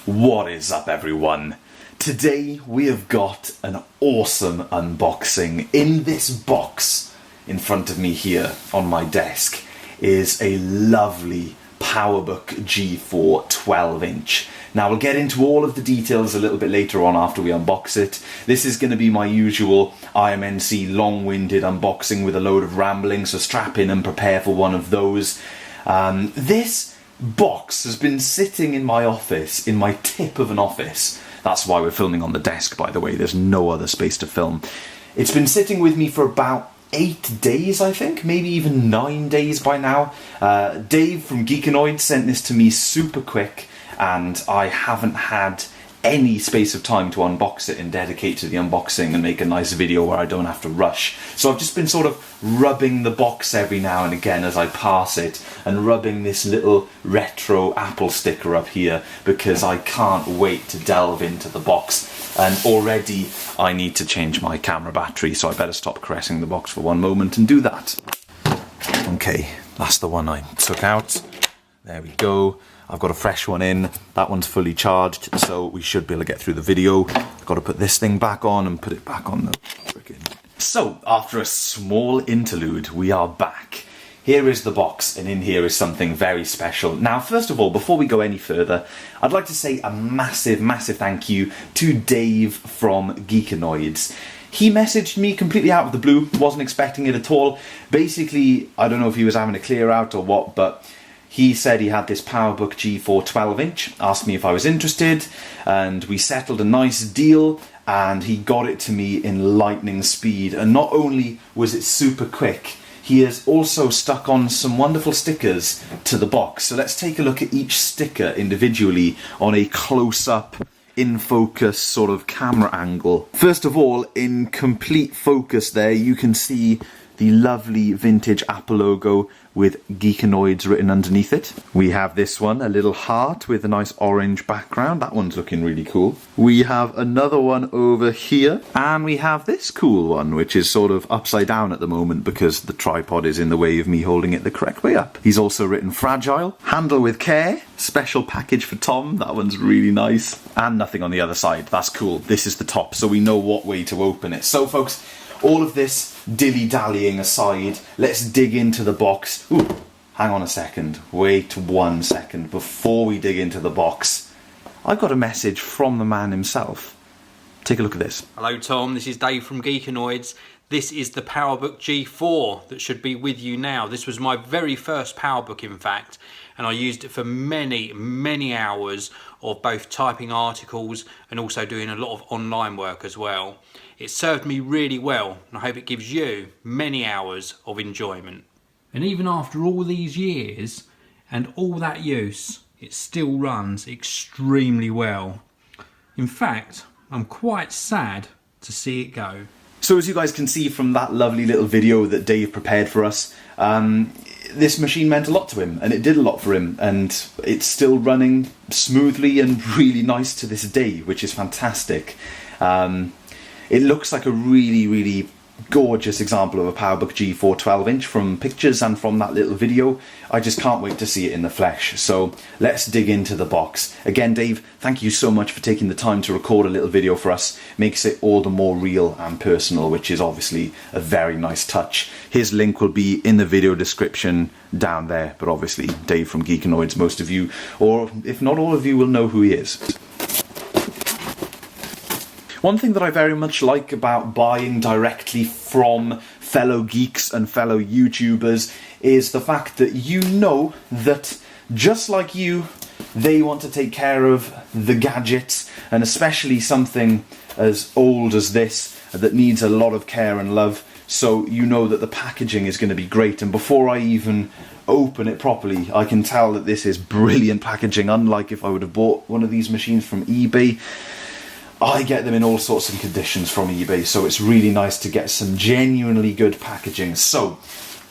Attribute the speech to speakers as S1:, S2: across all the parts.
S1: What is up, everyone? Today we have got an awesome unboxing. In this box in front of me here on my desk is a lovely PowerBook G4 12-inch. Now we'll get into all of the details a little bit later on after we unbox it. This is going to be my usual IMNC long-winded unboxing with a load of rambling, so strap in and prepare for one of those. This box has been sitting in my office, in my tip of an office. That's why we're filming on the desk, by the way. There's no other space to film. It's been sitting with me for about 8 days, I think, maybe even 9 days by now. Dave from Geekanoid sent this to me super quick, and I haven't had any space of time to unbox it and dedicate to the unboxing and make a nice video where I don't have to rush. So I've just been sort of rubbing the box every now and again as I pass it, and rubbing this little retro Apple sticker up here because I can't wait to delve into the box. And already I need to change my camera battery, so I better stop caressing the box for one moment and do that. Okay, that's the one I took out. There we go. I've got a fresh one in. That one's fully charged, so we should be able to get through the video. I've got to put this thing back on and put it back on the frickin'. So, after a small interlude, we are back. Here is the box, and in here is something very special. Now, first of all, before we go any further, I'd like to say a massive, massive thank you to Dave from Geekanoids. He messaged me completely out of the blue, wasn't expecting it at all. Basically, I don't know if he was having a clear out or what, but he said he had this PowerBook G4 12-inch, asked me if I was interested, and we settled a nice deal, and he got it to me in lightning speed. And not only was it super quick, he has also stuck on some wonderful stickers to the box. So let's take a look at each sticker individually on a close-up, in-focus sort of camera angle. First of all, in complete focus there, you can see the lovely vintage Apple logo with Geekanoids written underneath it. We have this one, a little heart with a nice orange background. That one's looking really cool. We have another one over here, and we have this cool one, which is sort of upside down at the moment because the tripod is in the way of me holding it the correct way up. He's also written fragile, handle with care, special package for Tom. That one's really nice. And nothing on the other side. That's cool. This is the top, so we know what way to open it. So folks, all of this dilly-dallying aside, let's dig into the box. Ooh, hang on a second. Wait 1 second. Before we dig into the box, I got a message from the man himself. Take a look at this.
S2: Hello Tom, this is Dave from Geekanoids. This is the PowerBook G4 that should be with you now. This was my very first PowerBook, in fact, and I used it for many, many hours of both typing articles and also doing a lot of online work as well. It served me really well, and I hope it gives you many hours of enjoyment. And even after all these years and all that use, it still runs extremely well. In fact, I'm quite sad to see it go.
S1: So as you guys can see from that lovely little video that Dave prepared for us, this machine meant a lot to him, and it did a lot for him, and it's still running smoothly and really nice to this day, which is fantastic. It looks like a really, really gorgeous example of a PowerBook G4 12-inch from pictures and from that little video. I just can't wait to see it in the flesh. So let's dig into the box. Again, Dave, thank you so much for taking the time to record a little video for us. Makes it all the more real and personal, which is obviously a very nice touch. His link will be in the video description down there, but obviously Dave from Geekanoids, most of you, or if not all of you, will know who he is. One thing that I very much like about buying directly from fellow geeks and fellow YouTubers is the fact that you know that just like you, they want to take care of the gadgets, and especially something as old as this that needs a lot of care and love, so you know that the packaging is going to be great. And before I even open it properly, I can tell that this is brilliant packaging, unlike if I would have bought one of these machines from eBay. I get them in all sorts of conditions from eBay, so it's really nice to get some genuinely good packaging. So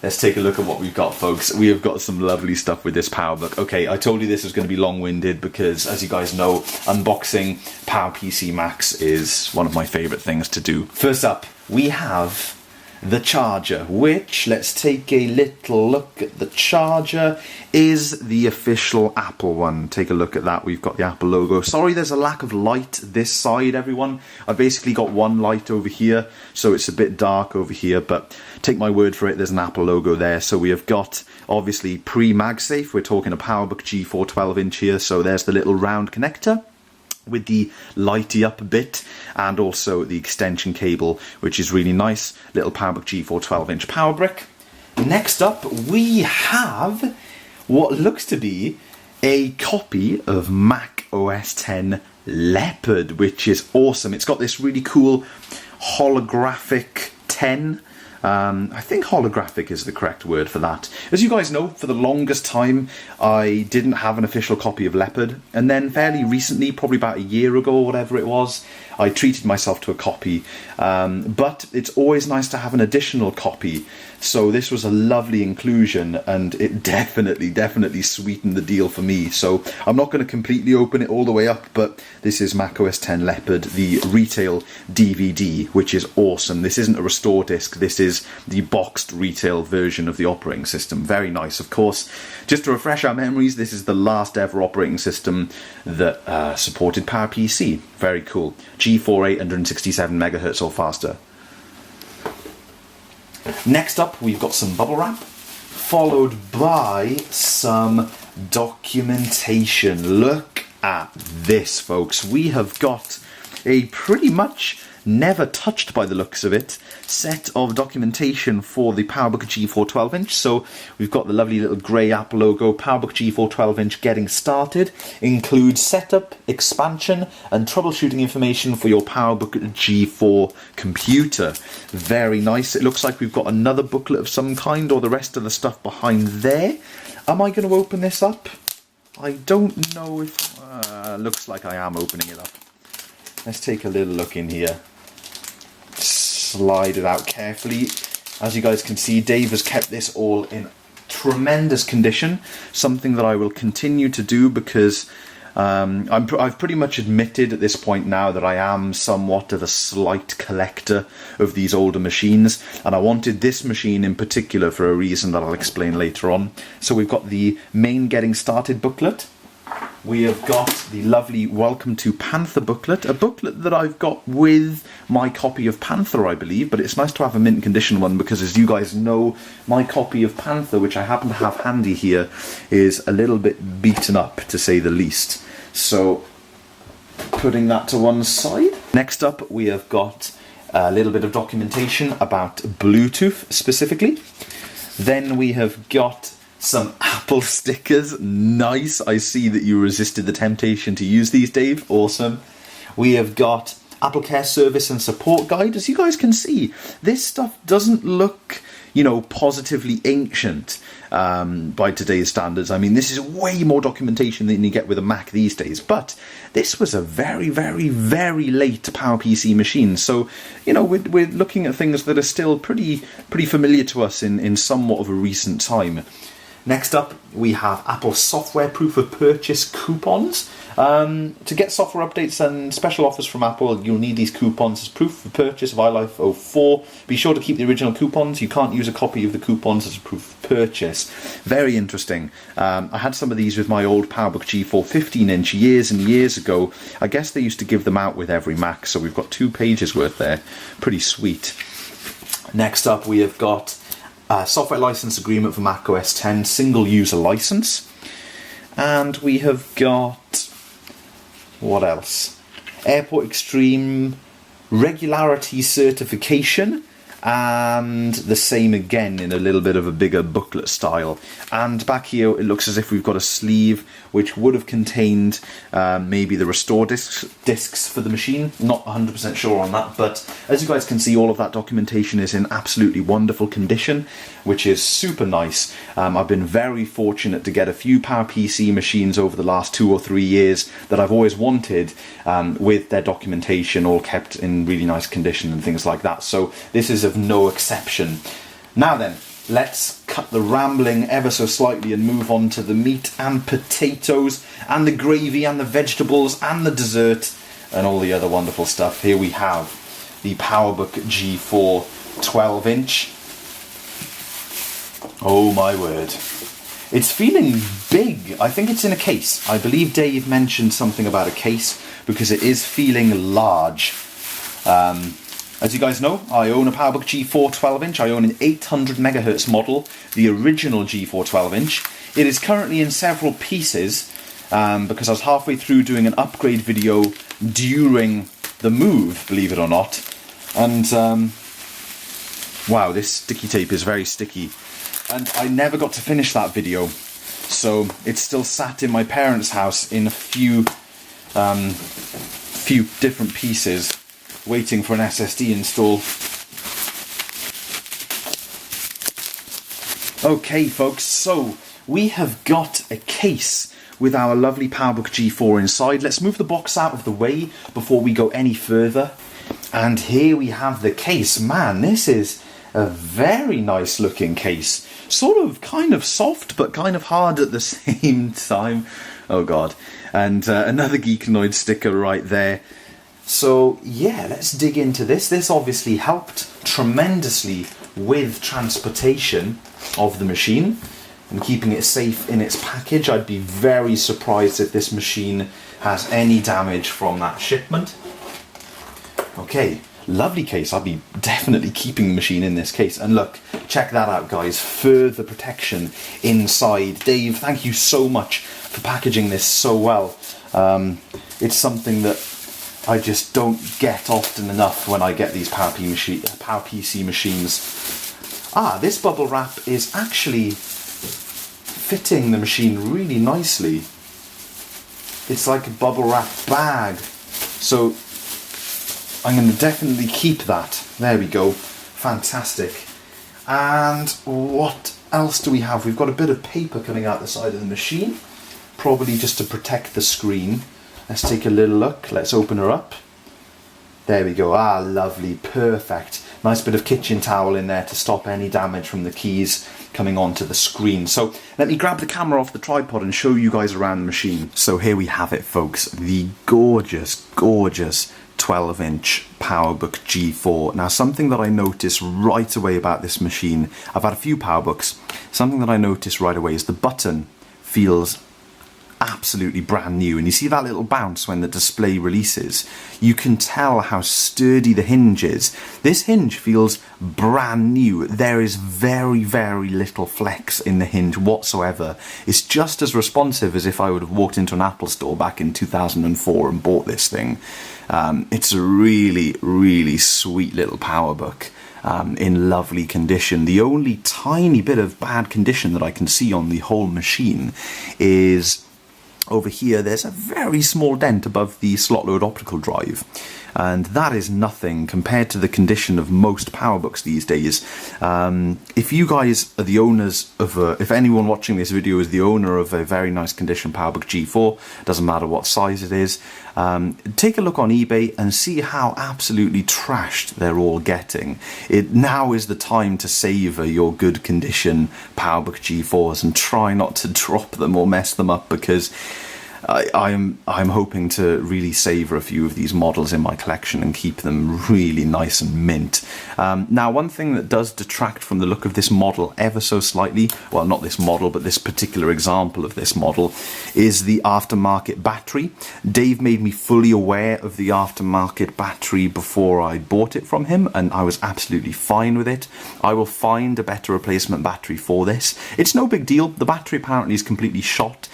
S1: let's take a look at what we've got, folks. We have got some lovely stuff with this PowerBook. Okay, I told you this was going to be long-winded because, as you guys know, unboxing PowerPC Macs is one of my favourite things to do. First up, we have the charger, which, let's take a little look at the charger, is the official Apple one. Take a look at that. We've got the Apple logo. Sorry, there's a lack of light this side, everyone. I've basically got one light over here, so it's a bit dark over here, but take my word for it, there's an Apple logo there. So we have got, obviously, pre-MagSafe. We're talking a PowerBook G4 12-inch here, so there's the little round connector with the lighty up bit, and also the extension cable, which is really nice. Little PowerBook G4 12-inch power brick. Next up, we have what looks to be a copy of Mac OS X Leopard, which is awesome. It's got this really cool holographic 10. I think holographic is the correct word for that. As you guys know, for the longest time, I didn't have an official copy of Leopard. And then fairly recently, probably about a year ago or whatever it was, I treated myself to a copy. But it's always nice to have an additional copy. So this was a lovely inclusion, and it definitely sweetened the deal for me. So I'm not going to completely open it all the way up, but this is Mac OS X Leopard, the retail DVD, which is awesome. This isn't a restore disc, this is the boxed retail version of the operating system. Very nice, of course. Just to refresh our memories, this is the last ever operating system that supported PowerPC. Very cool. G4 867 MHz or faster. Next up, we've got some bubble wrap, followed by some documentation. Look at this, folks. We have got a pretty much never touched, by the looks of it, set of documentation for the PowerBook G4 12-inch. So we've got the lovely little grey Apple logo. PowerBook G4 12-inch getting started includes setup, expansion and troubleshooting information for your PowerBook G4 computer. Very nice. It looks like we've got another booklet of some kind, or the rest of the stuff behind there. Am I going to open this up? I don't know if... looks like I am opening it up. Let's take a little look in here. Slide it out carefully. As you guys can see, Dave has kept this all in tremendous condition, something that I will continue to do because I've pretty much admitted at this point now that I am somewhat of a slight collector of these older machines, and I wanted this machine in particular for a reason that I'll explain later on. So we've got the main getting started booklet. We have got the lovely Welcome to Panther booklet, a booklet that I've got with my copy of Panther, I believe, but it's nice to have a mint condition one because, as you guys know, my copy of Panther, which I happen to have handy here, is a little bit beaten up, to say the least. So, putting that to one side. Next up, we have got a little bit of documentation about Bluetooth specifically. Then we have got some Apple stickers. Nice. I see that you resisted the temptation to use these, Dave. Awesome. We have got Apple Care Service and Support Guide. As you guys can see, this stuff doesn't look, you know, positively ancient by today's standards. I mean, this is way more documentation than you get with a Mac these days, but this was a very late PowerPC machine. So, you know, we're looking at things that are still pretty familiar to us in somewhat of a recent time. Next up, we have Apple software proof of purchase coupons. To get software updates and special offers from Apple, you'll need these coupons as proof of purchase of iLife 04. Be sure to keep the original coupons. You can't use a copy of the coupons as a proof of purchase. Very interesting. I had some of these with my old PowerBook G4 15-inch years and years ago. I guess they used to give them out with every Mac, so we've got 2 pages worth there. Pretty sweet. Next up, we have got software license agreement for Mac OS X, single user license. And we have got, what else? Airport Extreme regularity certification, and the same again in a little bit of a bigger booklet style. And back here it looks as if we've got a sleeve which would have contained maybe the restore discs for the machine. Not 100% sure on that, but as you guys can see, all of that documentation is in absolutely wonderful condition, which is super nice. I've been very fortunate to get a few PowerPC machines over the last 2 or 3 years that I've always wanted, with their documentation all kept in really nice condition and things like that. So this is of no exception. Now then, let's cut the rambling ever so slightly and move on to the meat and potatoes and the gravy and the vegetables and the dessert and all the other wonderful stuff. Here we have the PowerBook G4 12-inch. Oh my word. It's feeling big. I think it's in a case. I believe Dave mentioned something about a case because it is feeling large. As you guys know, I own a PowerBook G4 12-inch. I own an 800 megahertz model, the original G4 12-inch. It is currently in several pieces because I was halfway through doing an upgrade video during the move, believe it or not. And wow, this sticky tape is very sticky. And I never got to finish that video. So it's still sat in my parents' house in a few different pieces, waiting for an SSD install. Okay folks, so we have got a case with our lovely PowerBook G4 inside. Let's move the box out of the way before we go any further. And here we have the case. Man, this is a very nice looking case. Sort of kind of soft but kind of hard at the same time. Oh god. And another Geekanoid sticker right there. So yeah, let's dig into this. This obviously helped tremendously with transportation of the machine and keeping it safe in its package. I'd be very surprised if this machine has any damage from that shipment. Okay, lovely case. I'd be definitely keeping the machine in this case. And look, check that out guys, further protection inside. Dave, thank you so much for packaging this so well. It's something that I just don't get often enough when I get these PowerPC machines. Ah, this bubble wrap is actually fitting the machine really nicely. It's like a bubble wrap bag. So I'm going to definitely keep that. There we go. Fantastic. And what else do we have? We've got a bit of paper coming out the side of the machine. Probably just to protect the screen. Let's take a little look. Let's open her up. There we go. Ah, lovely. Perfect. Nice bit of kitchen towel in there to stop any damage from the keys coming onto the screen. So let me grab the camera off the tripod and show you guys around the machine. So here we have it, folks. The gorgeous, gorgeous 12-inch PowerBook G4. Now, something that I noticed right away about this machine, I've had a few PowerBooks, something that I noticed right away is the button feels absolutely brand new, and you see that little bounce when the display releases. You can tell how sturdy the hinge is. This hinge feels brand new. There is very, very little flex in the hinge whatsoever. It's just as responsive as if I would have walked into an Apple store back in 2004 and bought this thing. It's a really, really sweet little PowerBook. In lovely condition. The only tiny bit of bad condition that I can see on the whole machine is over here. There's a very small dent above the slot load optical drive, and that is nothing compared to the condition of most PowerBooks these days. If you guys are the owners of if anyone watching this video is the owner of a very nice condition PowerBook G4, doesn't matter what size it is, take a look on eBay and see how absolutely trashed they're all getting. Now is the time to savour your good condition PowerBook G4s and try not to drop them or mess them up, because I'm hoping to really savour a few of these models in my collection and keep them really nice and mint. Now, one thing that does detract from the look of this model ever so slightly, well, not this model, but this particular example of this model, is the aftermarket battery. Dave made me fully aware of the aftermarket battery before I bought it from him, and I was absolutely fine with it. I will find a better replacement battery for this. It's no big deal. The battery apparently is completely shot.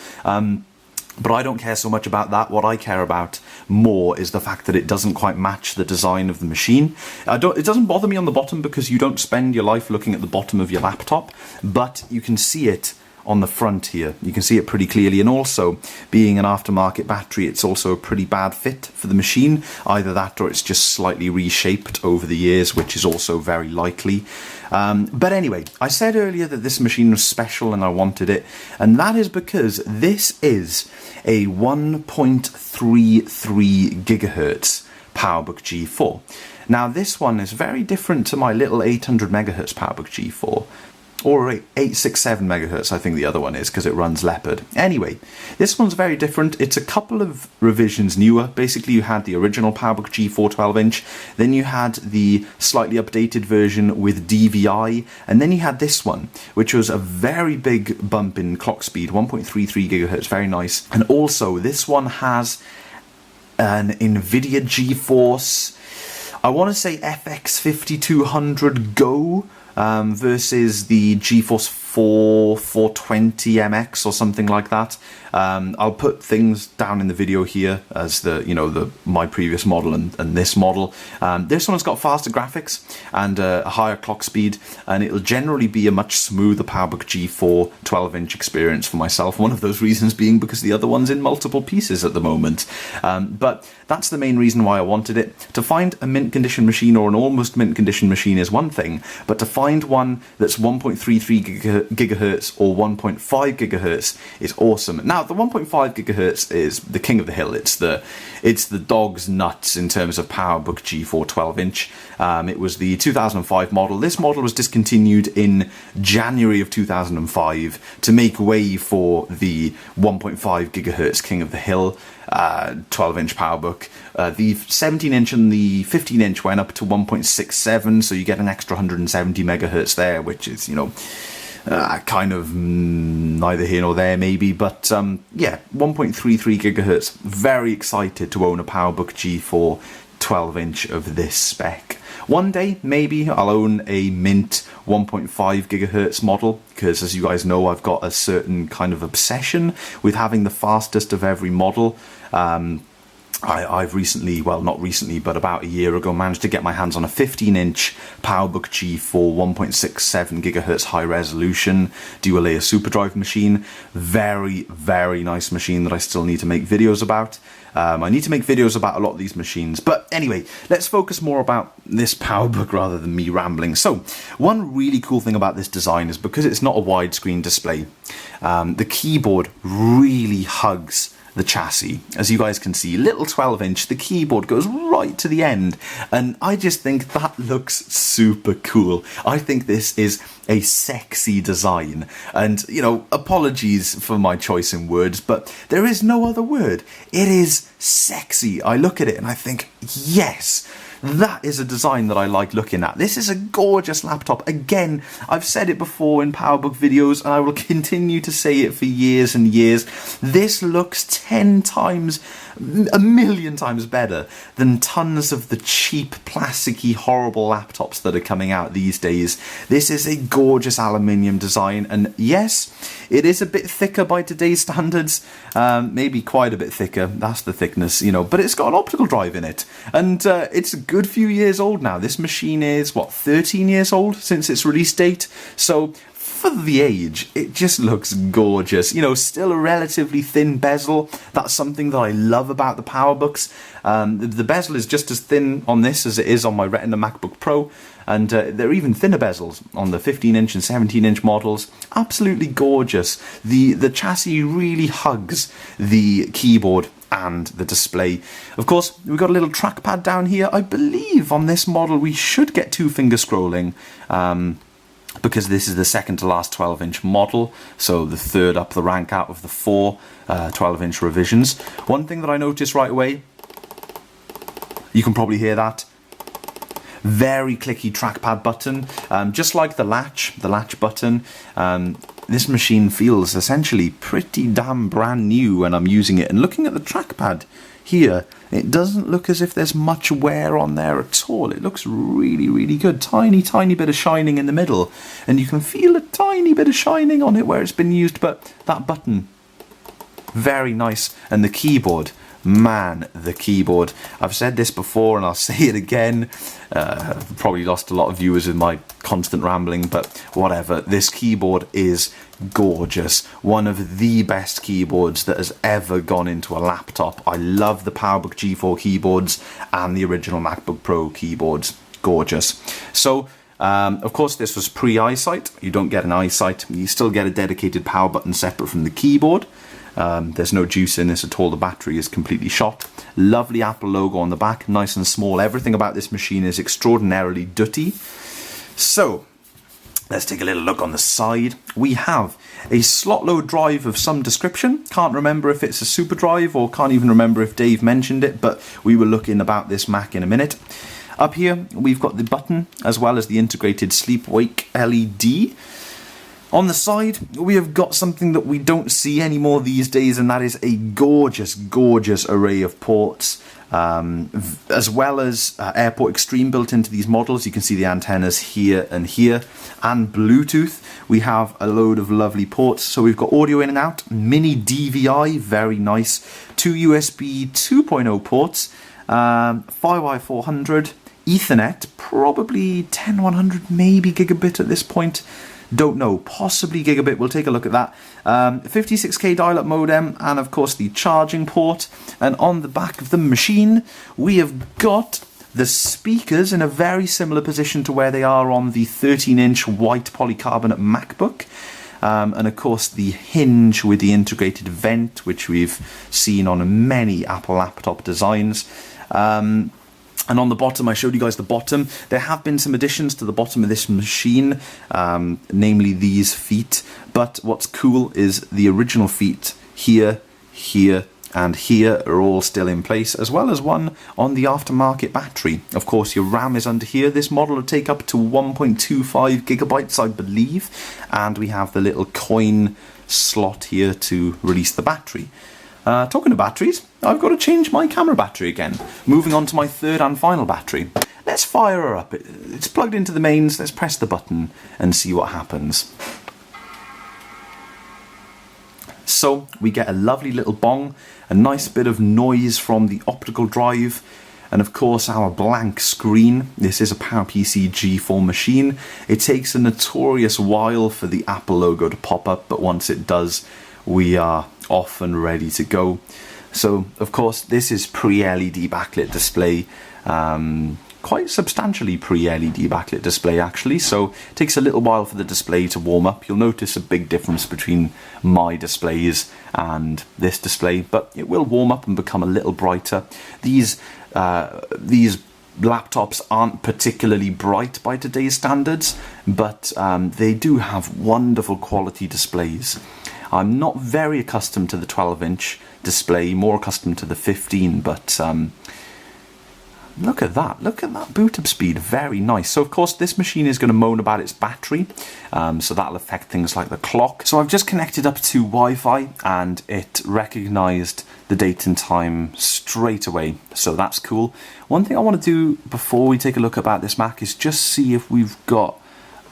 S1: But I don't care so much about that. What I care about more is the fact that it doesn't quite match the design of the machine. It doesn't bother me on the bottom because you don't spend your life looking at the bottom of your laptop, but you can see it on the front here. You can see it pretty clearly, and also being an aftermarket battery, it's also a pretty bad fit for the machine. Either that or it's just slightly reshaped over the years, which is also very likely. But anyway, I said earlier that this machine was special and I wanted it, and that is because this is a 1.33 gigahertz PowerBook G4. Now, this one is very different to my little 800 megahertz PowerBook G4. or 867 megahertz, I think the other one is, because it runs Leopard. Anyway, this one's very different. It's a couple of revisions newer. Basically, you had the original PowerBook G4 12-inch, then you had the slightly updated version with DVI, and then you had this one, which was a very big bump in clock speed, 1.33 gigahertz, very nice. And also, this one has an NVIDIA GeForce, I want to say FX 5200 Go, versus the GeForce 420MX or something like that. I'll put things down in the video here as my previous model and this model. This one's got faster graphics and a higher clock speed, and it'll generally be a much smoother PowerBook G4 12-inch experience for myself. One of those reasons being because the other one's in multiple pieces at the moment. But that's the main reason why I wanted it. To find a mint condition machine or an almost mint condition machine is one thing, but to find one that's 1.33 gigahertz or 1.5 gigahertz is awesome. Now, the 1.5 gigahertz is the king of the hill. It's the dog's nuts in terms of PowerBook G4 12-inch. It was the 2005 model. This model was discontinued in January of 2005 to make way for the 1.5 gigahertz king of the hill 12-inch PowerBook. The 17-inch and the 15-inch went up to 1.67, so you get an extra 170 megahertz there, which is, kind of neither here nor there maybe, but yeah, 1.33 gigahertz. Very excited to own a PowerBook G4 12-inch of this spec. One day, maybe, I'll own a mint 1.5 gigahertz model, because as you guys know, I've got a certain kind of obsession with having the fastest of every model. I've recently, well, not recently, but about a year ago, managed to get my hands on a 15-inch PowerBook G4 1.67 gigahertz high resolution dual layer SuperDrive machine. Very, very nice machine that I still need to make videos about. I need to make videos about a lot of these machines. But anyway, let's focus more about this PowerBook rather than me rambling. So, one really cool thing about this design is because it's not a widescreen display, the keyboard really hugs the chassis. As you guys can see, little 12-inch, the keyboard goes right to the end, and I just think that looks super cool. I think this is a sexy design, and apologies for my choice in words, but there is no other word. It is sexy. I look at it and I think, yes, that is a design that I like looking at. This is a gorgeous laptop. Again, I've said it before in PowerBook videos, and I will continue to say it for years and years. This looks 10 times, a million times better than tons of the cheap, plasticky, horrible laptops that are coming out these days. This is a gorgeous aluminium design, and yes, it is a bit thicker by today's standards. Maybe quite a bit thicker. That's the thickness, but it's got an optical drive in it, and it's a good few years old now. This machine is, 13 years old since its release date, so for the age, it just looks gorgeous. Still a relatively thin bezel. That's something that I love about the PowerBooks. The bezel is just as thin on this as it is on my Retina MacBook Pro, and there are even thinner bezels on the 15-inch and 17-inch models. Absolutely gorgeous. The chassis really hugs the keyboard and the display. Of course, we've got a little trackpad down here. I believe on this model we should get two-finger scrolling, because this is the second to last 12-inch model, so the third up the rank out of the four 12-inch revisions. One thing that I noticed right away, you can probably hear that, very clicky trackpad button, just like the latch button. This machine feels essentially pretty damn brand new when I'm using it, and looking at the trackpad here, it doesn't look as if there's much wear on there at all. It looks really, really good. Tiny bit of shining in the middle, and you can feel a tiny bit of shining on it where it's been used, but that button, very nice. And the keyboard, man, the keyboard. I've said this before and I'll say it again. I've probably lost a lot of viewers with my constant rambling, but whatever. This keyboard is gorgeous. One of the best keyboards that has ever gone into a laptop. I love the PowerBook G4 keyboards and the original MacBook Pro keyboards. Gorgeous. So, of course, this was pre-iSight. You don't get an iSight. You still get a dedicated power button separate from the keyboard. There's no juice in this at all. The battery is completely shot. Lovely Apple logo on the back, nice and small. Everything about this machine is extraordinarily dutty. So, Let's take a little look on the side. We have a slot load drive of some description. Can't remember if it's a super drive or can't even remember if Dave mentioned it, but we will look in about this Mac in a minute. Up here, we've got the button as well as the integrated sleep-wake LED. On the side, we have got something that we don't see anymore these days, and that is a gorgeous, gorgeous array of ports. As well as Airport Extreme built into these models. You can see the antennas here, and Bluetooth. We have a load of lovely ports. So we've got audio in and out, mini DVI, very nice, 2 USB 2.0 ports, 5i400, Ethernet, probably 10100, maybe gigabit at this point. Don't know, possibly gigabit, we'll take a look at that. 56k dial-up modem, and of course the charging port. And on the back of the machine, we have got the speakers in a very similar position to where they are on the 13-inch white polycarbonate MacBook. And of course the hinge with the integrated vent, which we've seen on many Apple laptop designs. And on the bottom, I showed you guys the bottom. There have been some additions to the bottom of this machine, namely these feet. But what's cool is the original feet here, here, and here are all still in place, as well as one on the aftermarket battery. Of course, your RAM is under here. This model will take up to 1.25 gigabytes, I believe. And we have the little coin slot here to release the battery. Talking of batteries, I've got to change my camera battery again. Moving on to my third and final battery. Let's fire her up. It's plugged into the mains. Let's press the button and see what happens. So we get a lovely little bong, a nice bit of noise from the optical drive, and of course our blank screen. This is a PowerPC G4 machine. It takes a notorious while for the Apple logo to pop up, but once it does, we are off and ready to go. So of course this is pre-LED backlit display, quite substantially pre-LED backlit display actually, so it takes a little while for the display to warm up. You'll notice a big difference between my displays and this display, but it will warm up and become a little brighter. These laptops aren't particularly bright by today's standards, but they do have wonderful quality displays. I'm not very accustomed to the 12-inch display, more accustomed to the 15, but look at that boot up speed, very nice. So of course this machine is going to moan about its battery, so that'll affect things like the clock. So I've just connected up to Wi-Fi and it recognized the date and time straight away, so that's cool. One thing I want to do before we take a look about this Mac is just see if we've got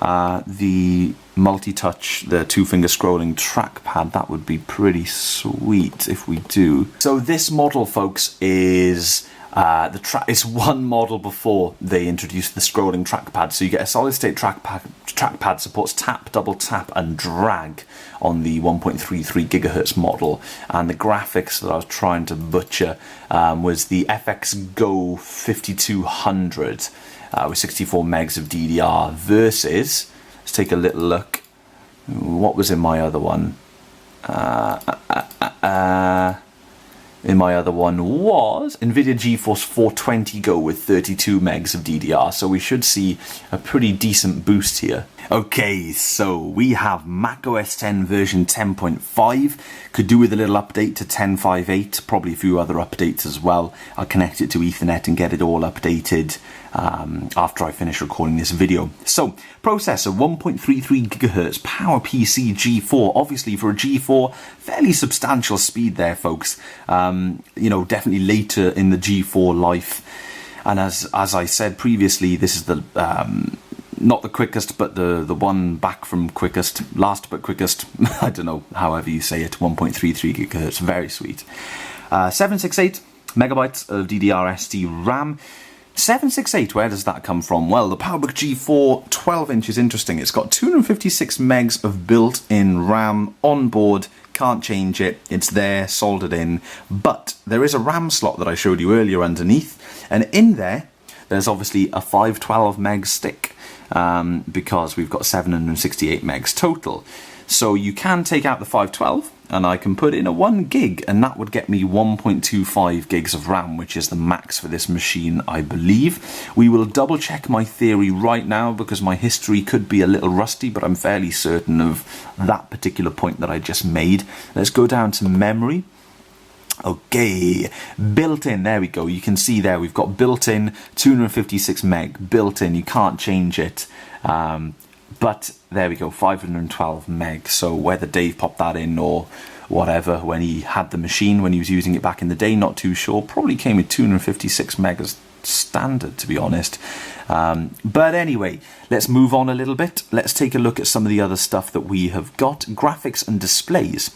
S1: the multi-touch, the two-finger scrolling trackpad. That would be pretty sweet if we do. So this model, folks, is it's one model before they introduced the scrolling trackpad. So you get a solid-state trackpad, supports tap, double tap, and drag on the 1.33 gigahertz model. And the graphics that I was trying to butcher was the FX Go 5200. With 64 megs of DDR versus, let's take a little look, what was in my other one? In my other one was NVIDIA GeForce 420 Go with 32 megs of DDR, so we should see a pretty decent boost here. Okay, so we have macOS 10 version 10.5, could do with a little update to 10.5.8, probably a few other updates as well. I'll connect it to Ethernet and get it all updated after I finish recording this video. So, processor 1.33 gigahertz, PowerPC G4, obviously for a G4, fairly substantial speed there, folks. You know, definitely later in the G4 life. And as I said previously, this is the not the quickest, but the one back from quickest, last but quickest, I don't know, however you say it, 1.33 gigahertz, very sweet. 768 megabytes of DDR-SD RAM. 768, where does that come from? Well, the PowerBook G4 12-inch is interesting. It's got 256 megs of built-in RAM on board. Can't change it. It's there, soldered in. But there is a RAM slot that I showed you earlier underneath. And in there, there's obviously a 512 meg stick because we've got 768 megs total. So you can take out the 512 and I can put in a 1 gig, and that would get me 1.25 gigs of RAM, which is the max for this machine, I believe. We will double check my theory right now because my history could be a little rusty, but I'm fairly certain of that particular point that I just made. Let's go down to memory. Okay, built-in, there we go. You can see there we've got built-in 256 meg, built-in, you can't change it. But there we go, 512 meg. So whether Dave popped that in or whatever when he had the machine, when he was using it back in the day, not too sure. Probably came with 256 meg as standard, to be honest. But anyway, let's move on a little bit. Let's take a look at some of the other stuff that we have got. Graphics and displays.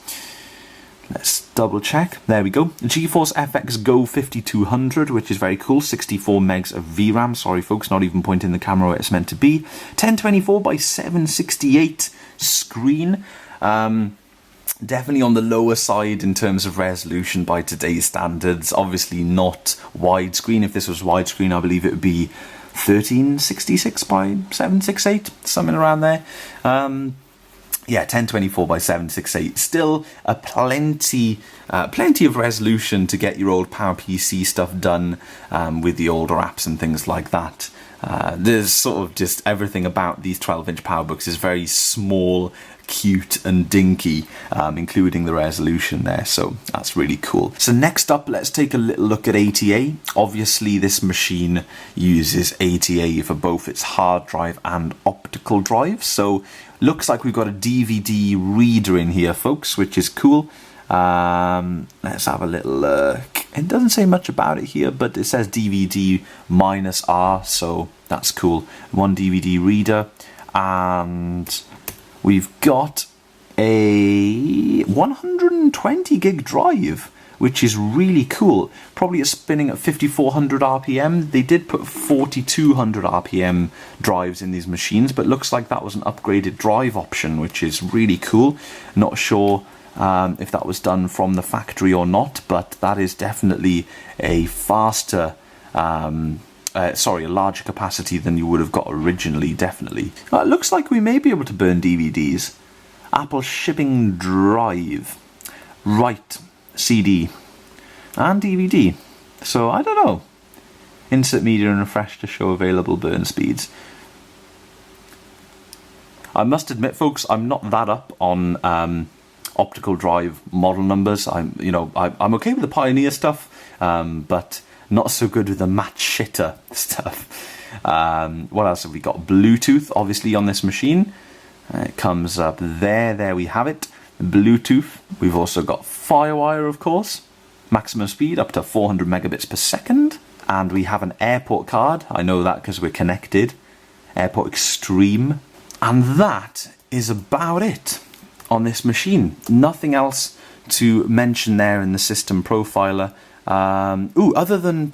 S1: Let's double check. There we go. GeForce FX Go 5200, which is very cool. 64 megs of VRAM. Sorry, folks, not even pointing the camera where it's meant to be. 1024 by 768 screen. Definitely on the lower side in terms of resolution by today's standards. Obviously not widescreen. If this was widescreen, I believe it would be 1366 by 768, something around there. Yeah, 1024 by 768. Still a plenty of resolution to get your old PowerPC stuff done with the older apps and things like that. There's sort of just everything about these 12-inch PowerBooks is very small, cute and dinky, including the resolution there, so that's really cool. So next up, let's take a little look at ATA. Obviously this machine uses ATA for both its hard drive and optical drive, so looks like we've got a DVD reader in here, folks, which is cool. Let's have a little look. It doesn't say much about it here, but it says DVD -R, so that's cool. One DVD reader, and we've got a 120 gig drive, which is really cool. Probably spinning at 5400 RPM. They did put 4200 RPM drives in these machines, but looks like that was an upgraded drive option, which is really cool. Not sure if that was done from the factory or not, but that is definitely a faster, a larger capacity than you would have got originally, definitely. It looks like we may be able to burn DVDs. Apple shipping drive. Right. CD and DVD. So I don't know. Insert media and refresh to show available burn speeds. I must admit, folks, I'm not that up on optical drive model numbers. I'm okay with the Pioneer stuff, but not so good with the match shitter stuff. What else have we got? Bluetooth, obviously, on this machine. It comes up there. There we have it. Bluetooth. We've also got Firewire, of course. Maximum speed up to 400 megabits per second. And we have an airport card. I know that because we're connected. Airport Extreme. And that is about it on this machine. Nothing else to mention there in the system profiler. Other than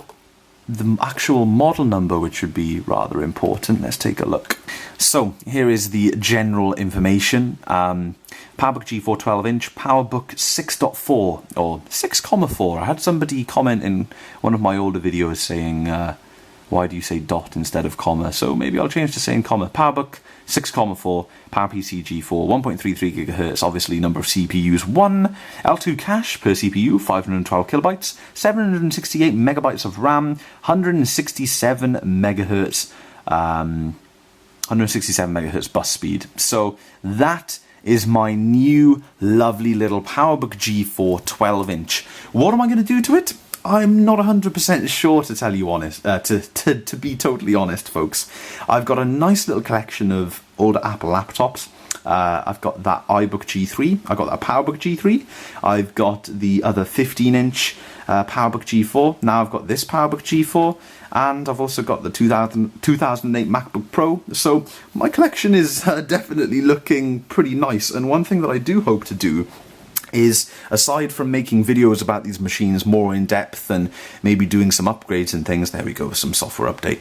S1: the actual model number, which would be rather important. Let's take a look. So here is the general information. PowerBook G4 12-inch, PowerBook 6.4 or 6,4. I had somebody comment in one of my older videos saying, why do you say dot instead of comma? So maybe I'll change to saying comma. PowerBook 6,4, PowerPC G4, 1.33 gigahertz, obviously number of CPUs 1, L2 cache per CPU, 512 kilobytes, 768 megabytes of RAM, 167 megahertz, 167 megahertz bus speed. So that is my new lovely little PowerBook G4 12-inch. What am I going to do to it? I'm not 100% sure, to tell you honest, to be totally honest, folks. I've got a nice little collection of older Apple laptops. I've got that iBook G3, I've got that PowerBook G3, I've got the other 15-inch PowerBook G4, now I've got this PowerBook G4, and I've also got the 2008 MacBook Pro, so my collection is definitely looking pretty nice, and one thing that I do hope to do is, aside from making videos about these machines more in depth and maybe doing some upgrades and things, there we go, some software update,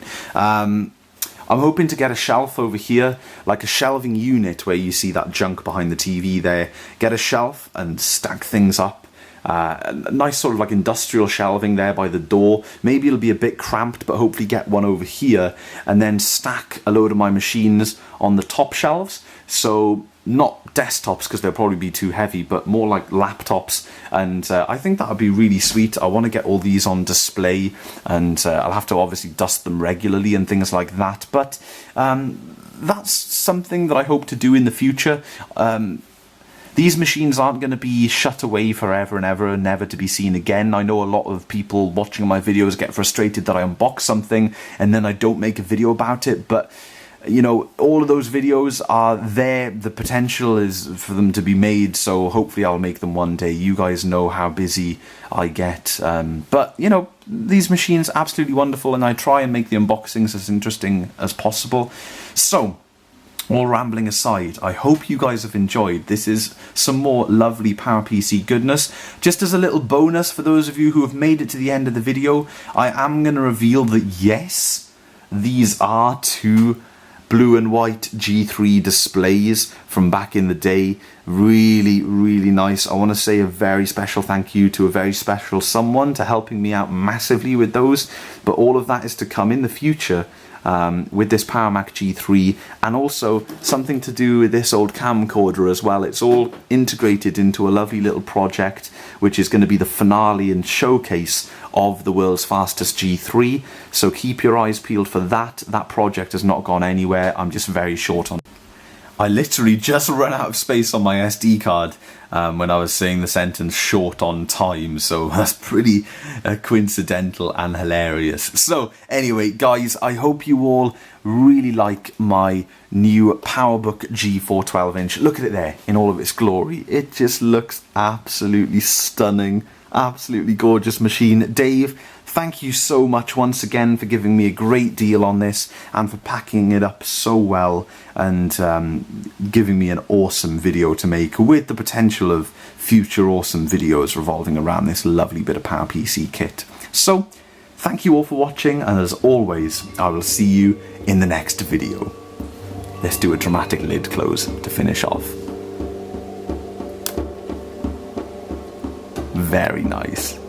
S1: I'm hoping to get a shelf over here, like a shelving unit where you see that junk behind the TV there. Get a shelf and stack things up. A nice sort of like industrial shelving there by the door. Maybe it'll be a bit cramped, but hopefully get one over here and then stack a load of my machines on the top shelves. So not desktops because they'll probably be too heavy, but more like laptops, and I think that would be really sweet. I want to get all these on display, and I'll have to obviously dust them regularly and things like that, but that's something that I hope to do in the future. These machines aren't going to be shut away forever and ever and never to be seen again. I know a lot of people watching my videos get frustrated that I unbox something and then I don't make a video about it, but you know, all of those videos are there. The potential is for them to be made, so hopefully I'll make them one day. You guys know how busy I get, but you know, these machines are absolutely wonderful, and I try and make the unboxings as interesting as possible. So, all rambling aside, I hope you guys have enjoyed. This is some more lovely PowerPC goodness. Just as a little bonus for those of you who have made it to the end of the video, I am going to reveal that yes, these are two blue and white G3 displays from back in the day. Really, really nice. I want to say a very special thank you to a very special someone to helping me out massively with those, but all of that is to come in the future. With this PowerMac G3, and also something to do with this old camcorder as well. It's all integrated into a lovely little project which is going to be the finale and showcase of the world's fastest G3, so keep your eyes peeled for that. That project has not gone anywhere. I'm just very short on. I literally just ran out of space on my SD card when I was saying the sentence short on time, so that's pretty coincidental and hilarious. So anyway, guys, I hope you all really like my new PowerBook G4 12-inch. Look at it there in all of its glory. It just looks absolutely stunning, absolutely gorgeous machine. Dave, thank you so much once again for giving me a great deal on this and for packing it up so well and giving me an awesome video to make with the potential of future awesome videos revolving around this lovely bit of PowerPC kit. So, thank you all for watching, and as always, I will see you in the next video. Let's do a dramatic lid close to finish off. Very nice.